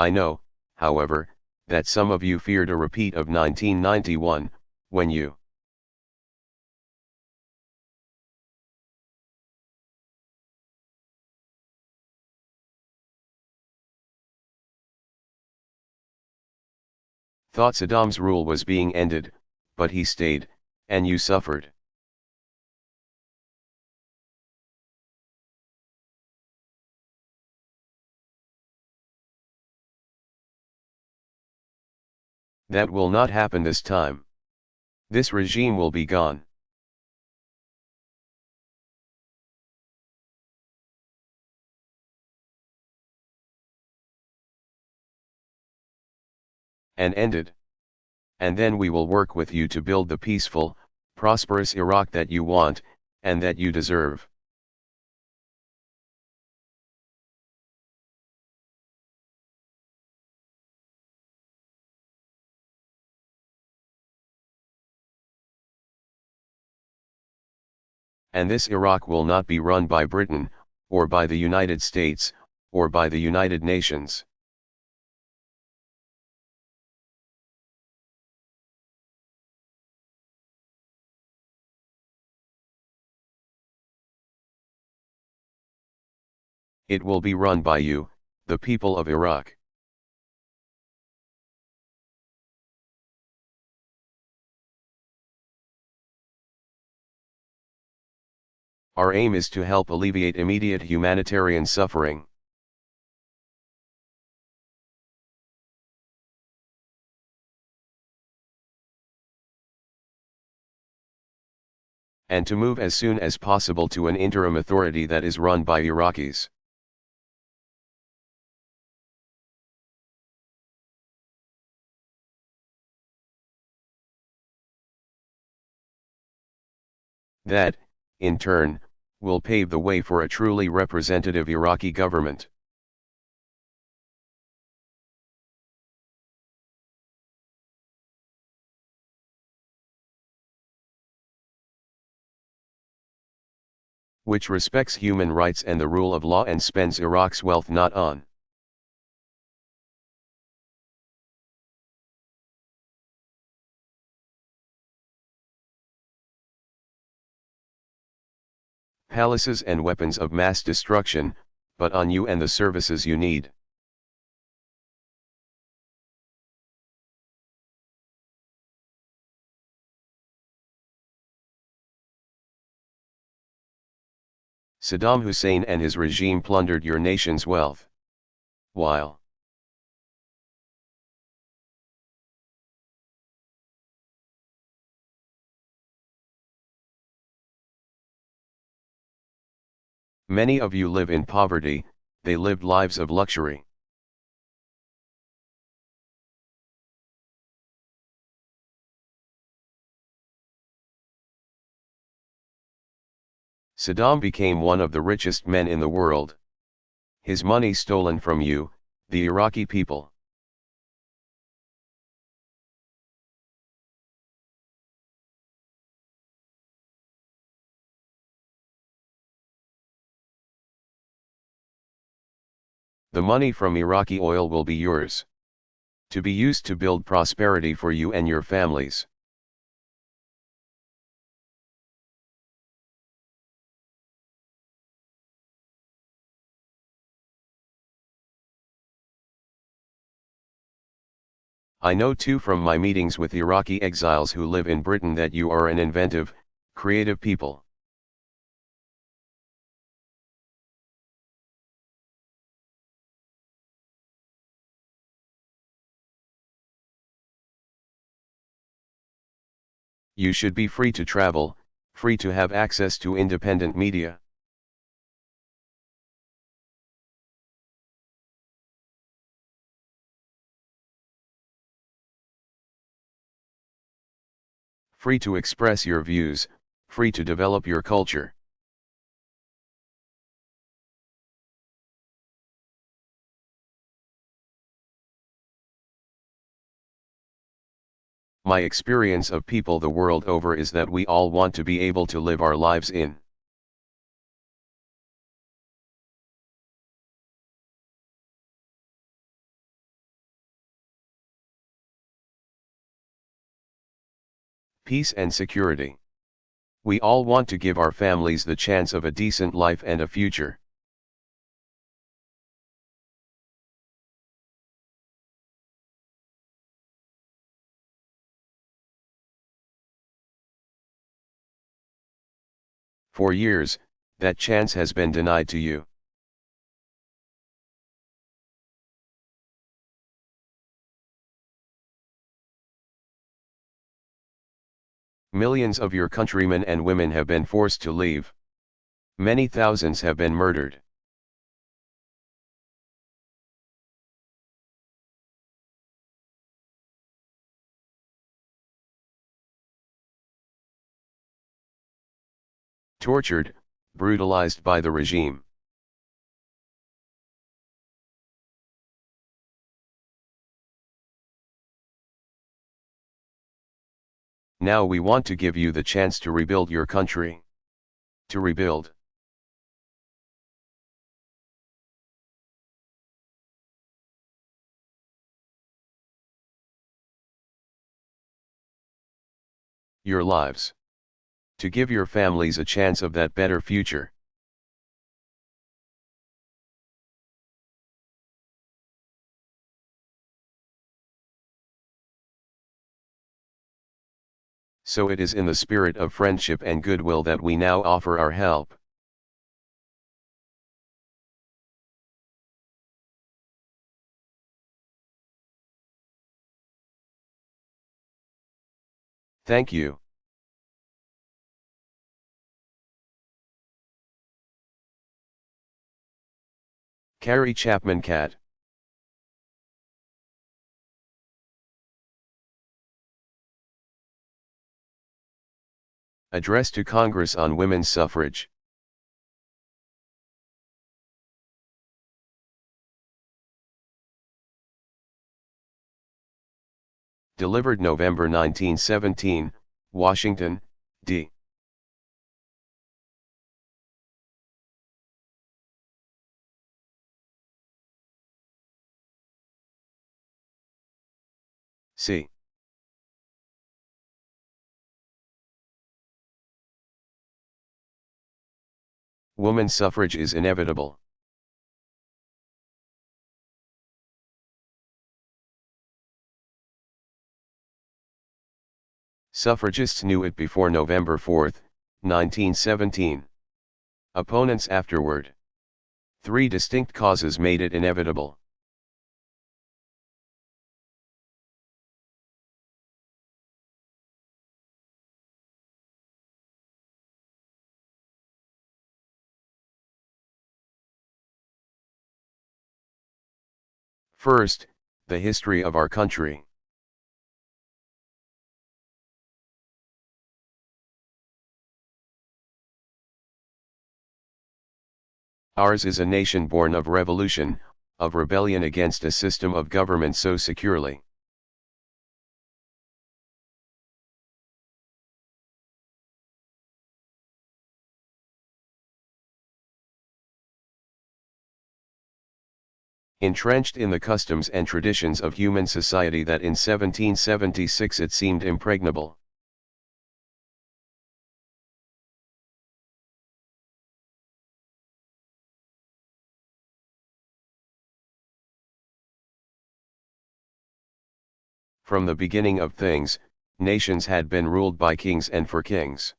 I know, however, that some of you feared a repeat of 1991, when you thought Saddam's rule was being ended, but he stayed, and you suffered. That will not happen this time. This regime will be gone. And ended. And then we will work with you to build the peaceful, prosperous Iraq that you want, and that you deserve. And this Iraq will not be run by Britain, or by the United States, or by the United Nations. It will be run by you, the people of Iraq. Our aim is to help alleviate immediate humanitarian suffering. And to move as soon as possible to an interim authority that is run by Iraqis. That, in turn, will pave the way for a truly representative Iraqi government. Which respects human rights and the rule of law and spends Iraq's wealth not on palaces and weapons of mass destruction, but on you and the services you need. Saddam Hussein and his regime plundered your nation's wealth, while many of you live in poverty, they lived lives of luxury. Saddam became one of the richest men in the world. His money stolen from you, the Iraqi people. The money from Iraqi oil will be yours, to be used to build prosperity for you and your families. I know too from my meetings with Iraqi exiles who live in Britain that you are an inventive, creative people. You should be free to travel, free to have access to independent media. Free to express your views, free to develop your culture. My experience of people the world over is that we all want to be able to live our lives in Peace and security. We all want to give our families the chance of a decent life and a future. For years, that chance has been denied to you. Millions of your countrymen and women have been forced to leave. Many thousands have been murdered. Tortured, brutalized by the regime. Now we want to give you the chance to rebuild your country. To rebuild. Your lives. To give your families a chance of that better future. So it is in the spirit of friendship and goodwill that we now offer our help. Thank you. Carrie Chapman Catt. Address to Congress on Women's Suffrage. Delivered November 1917, Washington, D. C. Woman suffrage is inevitable. Suffragists knew it before November 4, 1917. Opponents afterward. 3 distinct causes made it inevitable. First, the history of our country. Ours is a nation born of revolution, of rebellion against a system of government so securely entrenched in the customs and traditions of human society that in 1776 it seemed impregnable. From the beginning of things, nations had been ruled by kings and for kings.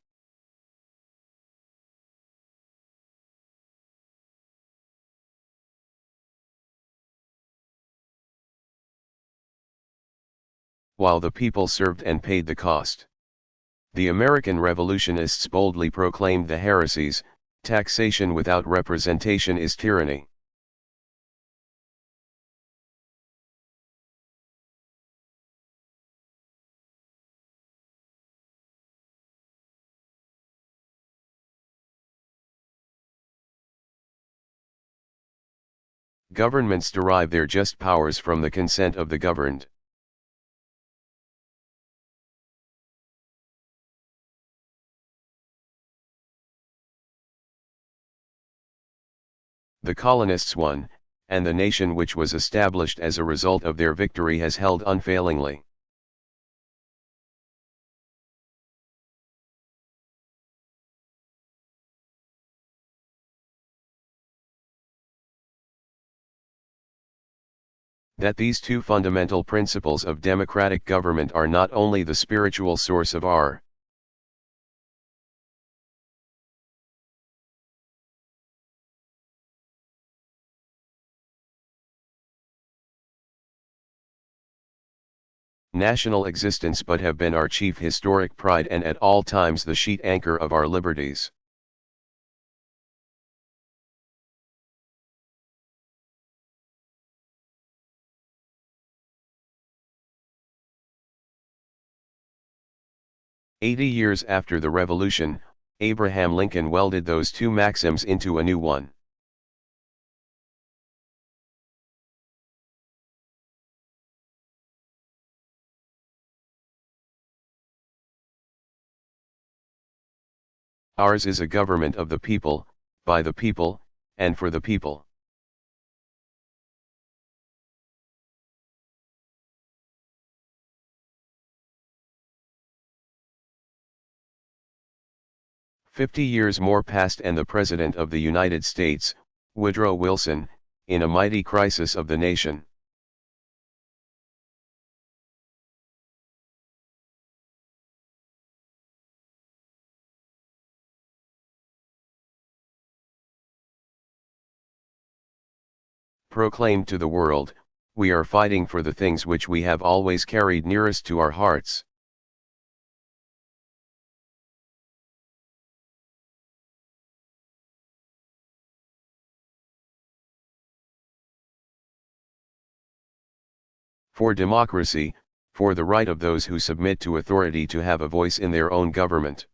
While the people served and paid the cost. The American revolutionists boldly proclaimed the heresies: taxation without representation is tyranny. Governments derive their just powers from the consent of the governed. The colonists won, and the nation which was established as a result of their victory has held unfailingly. that these two fundamental principles of democratic government are not only the spiritual source of our national existence but have been our chief historic pride and at all times the sheet anchor of our liberties. "80 years after the Revolution, Abraham Lincoln welded those two maxims into a new one. Ours is a government of the people, by the people, and for the people. "50 years more passed and the President of the United States, Woodrow Wilson, in a mighty crisis of the nation. Proclaimed to the world, we are fighting for the things which we have always carried nearest to our hearts. For democracy, for the right of those who submit to authority to have a voice in their own government.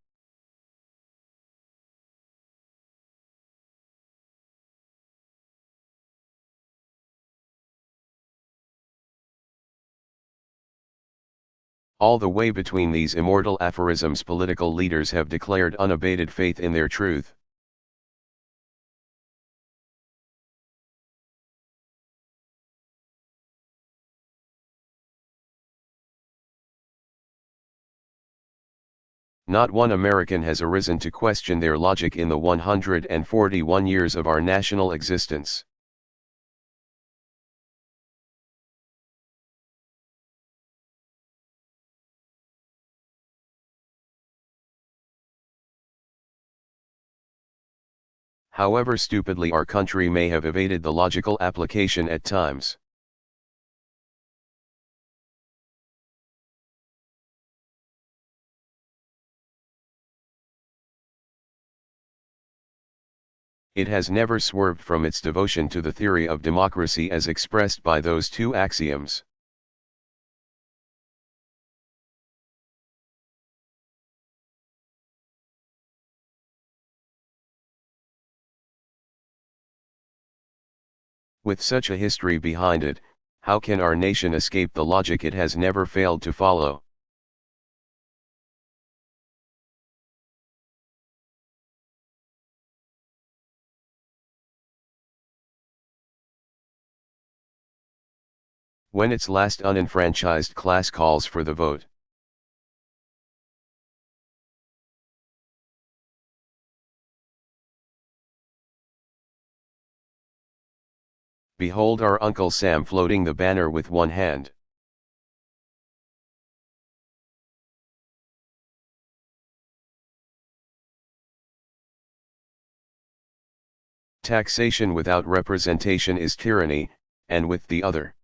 All the way between these immortal aphorisms political leaders have declared unabated faith in their truth. Not one American has arisen to question their logic in the 141 years of our national existence. However stupidly our country may have evaded the logical application at times. It has never swerved from its devotion to the theory of democracy as expressed by those two axioms. With such a history behind it, how can our nation escape the logic it has never failed to follow? When its last unenfranchised class calls for the vote, behold our Uncle Sam floating the banner with one hand. Taxation without representation is tyranny, and with the other.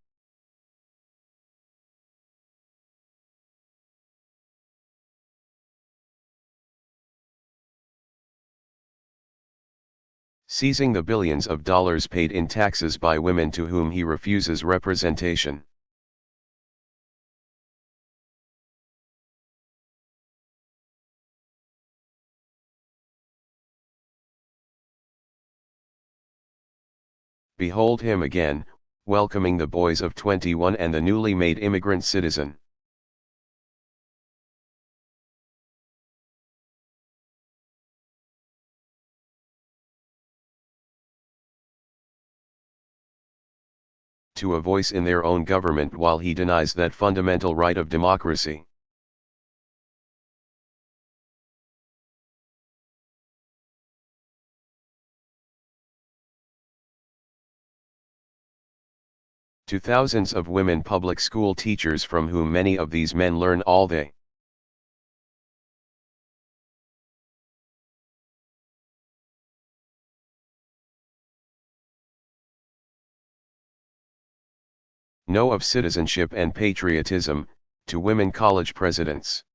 Seizing the billions of dollars paid in taxes by women to whom he refuses representation. Behold him again, welcoming the boys of 21 and the newly made immigrant citizen. To a voice in their own government while he denies that fundamental right of democracy. To thousands of women public school teachers from whom many of these men learn all they know of citizenship and patriotism, to women college presidents.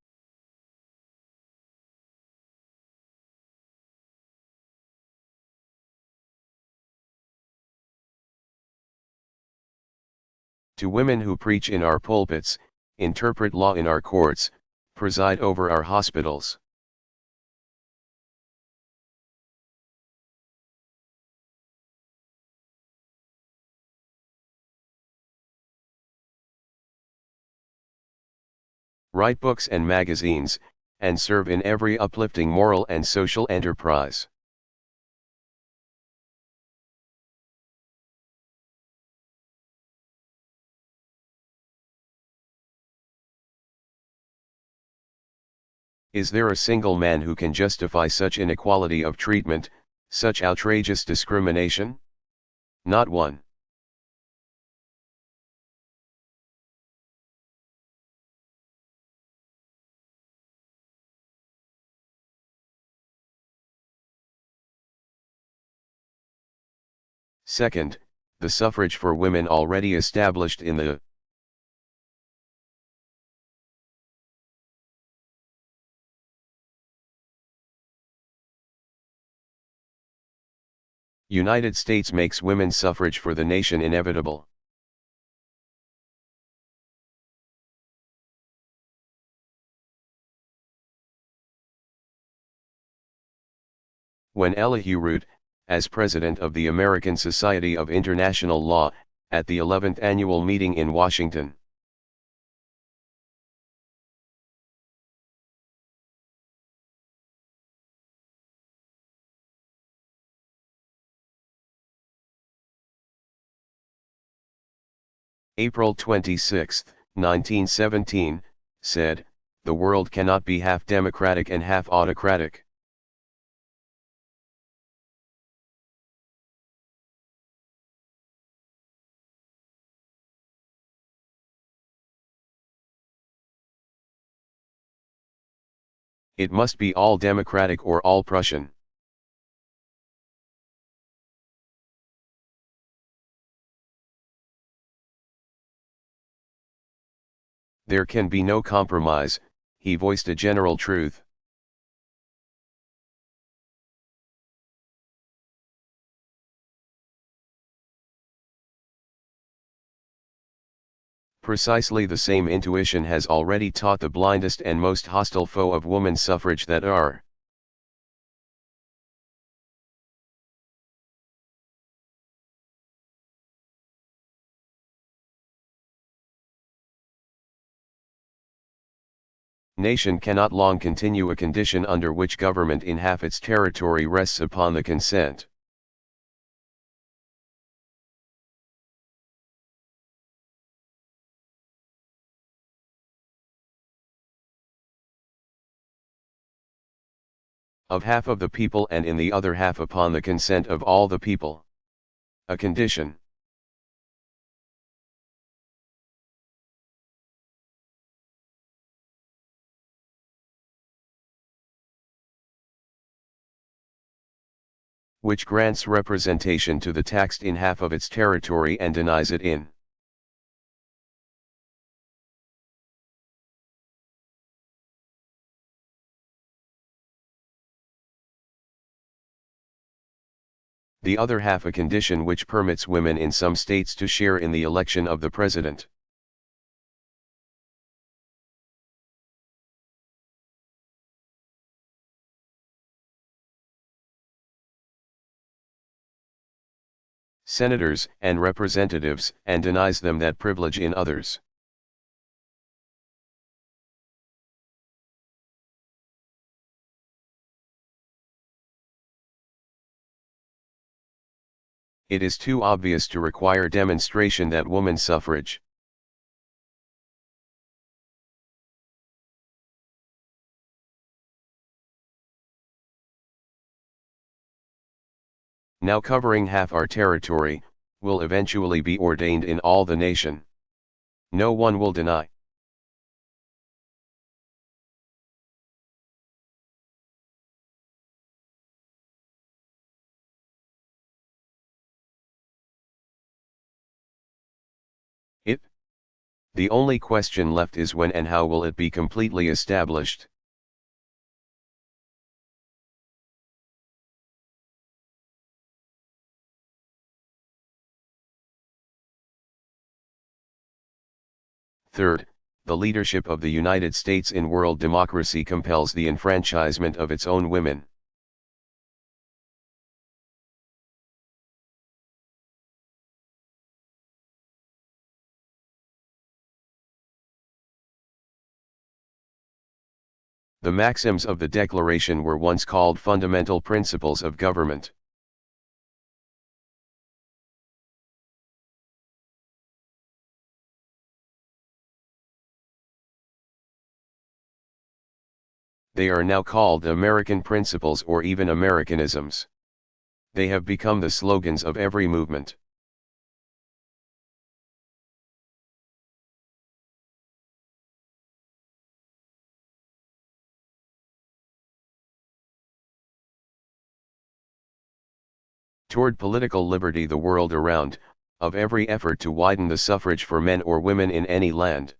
To women who preach in our pulpits, interpret law in our courts, preside over our hospitals. Write books and magazines, and serve in every uplifting moral and social enterprise. Is there a single man who can justify such inequality of treatment, such outrageous discrimination? Not one. Second, the suffrage for women already established in the United States makes women's suffrage for the nation inevitable. When Elihu Root, as president of the American Society of International Law, at the 11th annual meeting in Washington, April 26, 1917, said, "The world cannot be half democratic and half autocratic." It must be all democratic or all Prussian. There can be no compromise, he voiced a general truth. Precisely the same intuition has already taught the blindest and most hostile foe of woman's suffrage that our nation cannot long continue a condition under which government in half its territory rests upon the consent of half of the people and in the other half upon the consent of all the people. A condition which grants representation to the taxed in half of its territory and denies it in the other half, a condition which permits women in some states to share in the election of the president. Senators and representatives, and denies them that privilege in others. It is too obvious to require demonstration that woman's suffrage now covering half our territory, will eventually be ordained in all the nation. No one will deny. It. The only question left is when and how will it be completely established. Third, the leadership of the United States in world democracy compels the enfranchisement of its own women. The maxims of the Declaration were once called fundamental principles of government. They are now called American principles or even Americanisms. They have become the slogans of every movement. Toward political liberty the world around, of every effort to widen the suffrage for men or women in any land.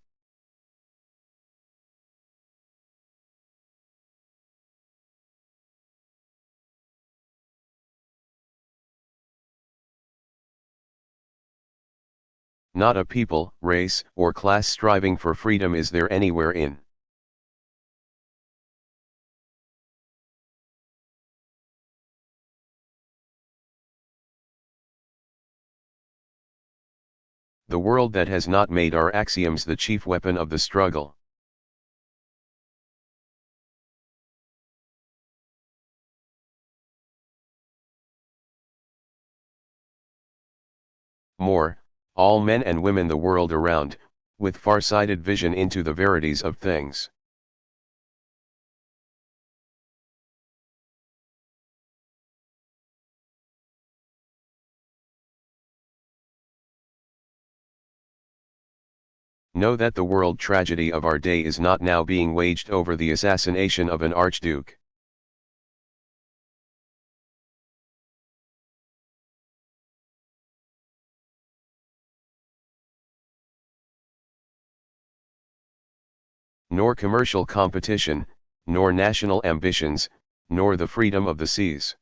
Not a people, race, or class striving for freedom is there anywhere in. The world that has not made our axioms the chief weapon of the struggle. More, all men and women the world around, with far-sighted vision into the verities of things. Know that the world tragedy of our day is not now being waged over the assassination of an archduke. Nor commercial competition, nor national ambitions, nor the freedom of the seas.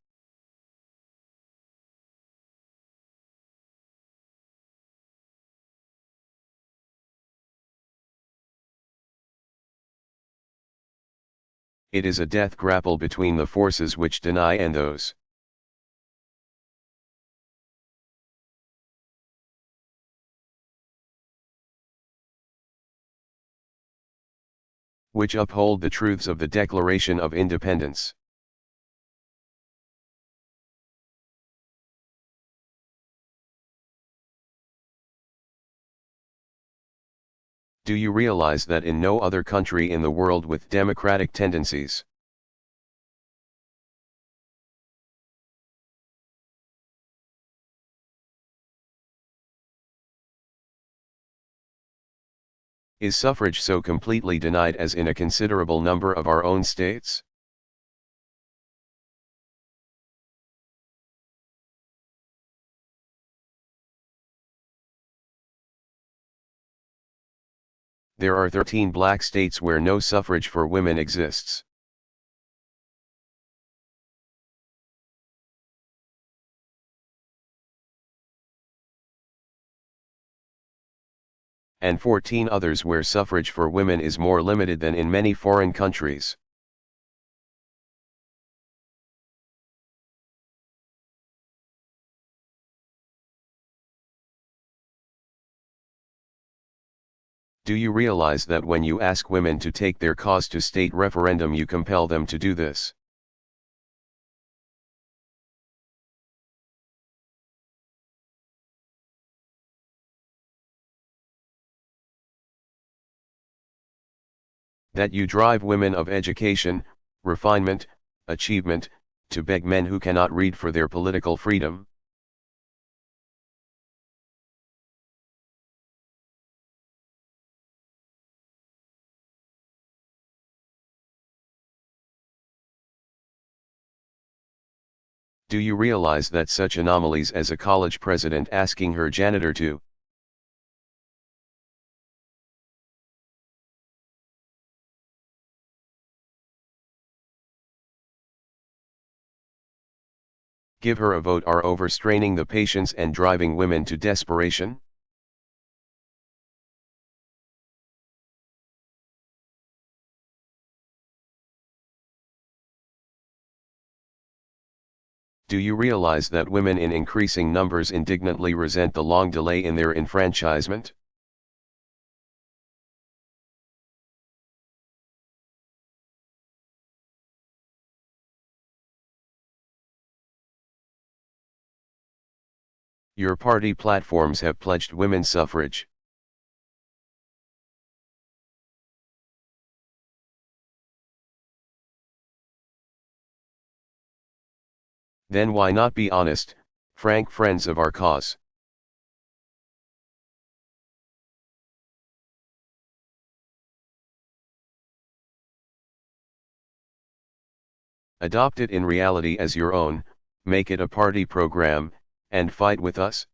It is a death grapple between the forces which deny and those which uphold the truths of the Declaration of Independence. Do you realize that in no other country in the world with democratic tendencies, is suffrage so completely denied as in a considerable number of our own states? There are 13 black states where no suffrage for women exists. And 14 others where suffrage for women is more limited than in many foreign countries. Do you realize that when you ask women to take their cause to state referendum you compel them to do this? That you drive women of education, refinement, achievement, to beg men who cannot read for their political freedom? Do you realize that such anomalies as a college president asking her janitor to give her a vote are overstraining the patience and driving women to desperation? Do you realize that women in increasing numbers indignantly resent the long delay in their enfranchisement? Your party platforms have pledged women's suffrage. Then why not be honest, frank friends of our cause? Adopt it in reality as your own, make it a party program, and fight with us?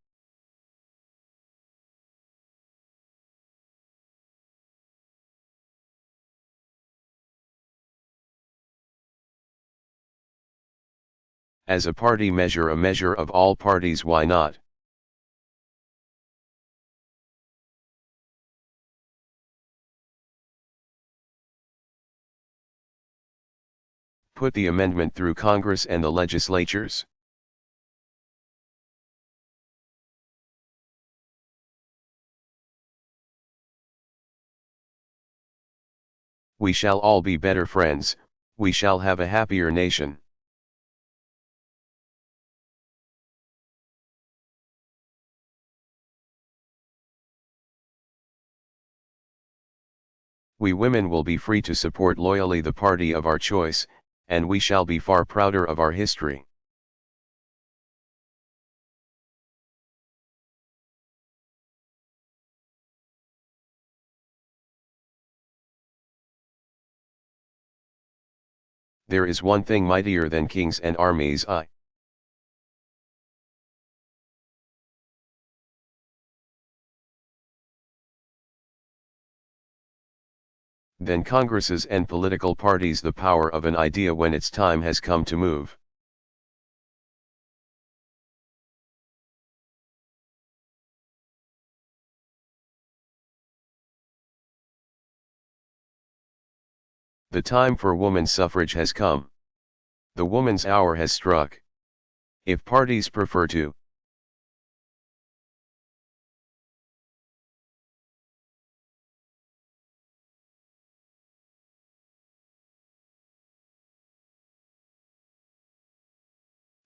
As a party measure, a measure of all parties, why not? Put the amendment through Congress and the legislatures. We shall all be better friends, we shall have a happier nation. We women will be free to support loyally the party of our choice, and we shall be far prouder of our history. There is one thing mightier than kings and armies, than congresses and political parties, the power of an idea when its time has come to move. The time for woman's suffrage has come. The woman's hour has struck. If parties prefer to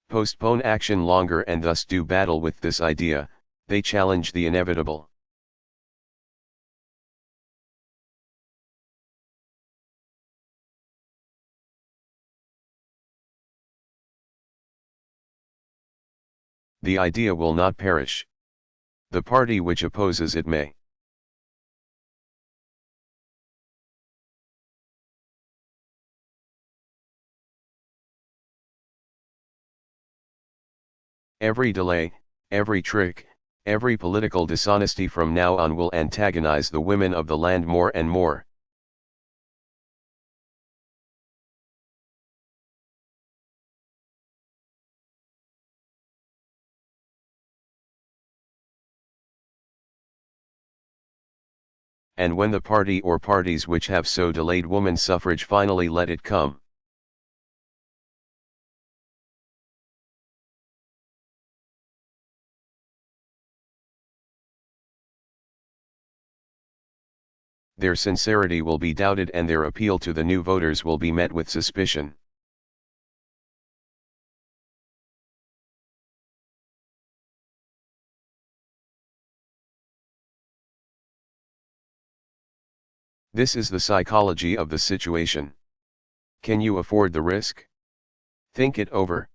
postpone action longer and thus do battle with this idea, they challenge the inevitable. The idea will not perish. The party which opposes it may. Every delay, every trick, every political dishonesty from now on will antagonize the women of the land more and more. And when the party or parties which have so delayed women's suffrage finally let it come, their sincerity will be doubted and their appeal to the new voters will be met with suspicion. This is the psychology of the situation. Can you afford the risk? Think it over.